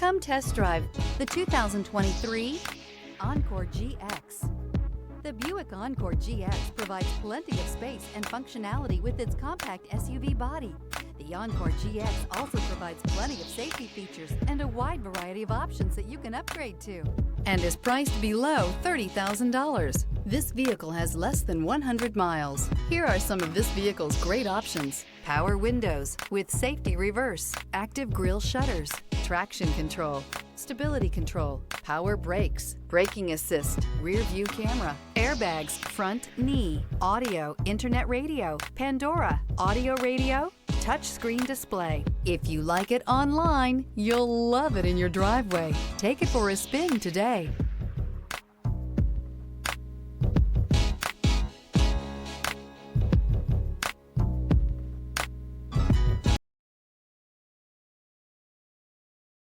Come test drive the 2023 Encore GX. The Buick Encore GX provides plenty of space and functionality with its compact SUV body. The Encore GX also provides plenty of safety features and a wide variety of options that you can upgrade to, and is priced below $30,000. This vehicle has less than 100 miles. Here are some of this vehicle's great options: power windows with safety reverse, active grille shutters, traction control, stability control, power brakes, braking assist, rear view camera, airbags, front knee, audio, internet radio, Pandora, audio radio, touchscreen display. If you like it online, you'll love it in your driveway. Take it for a spin today.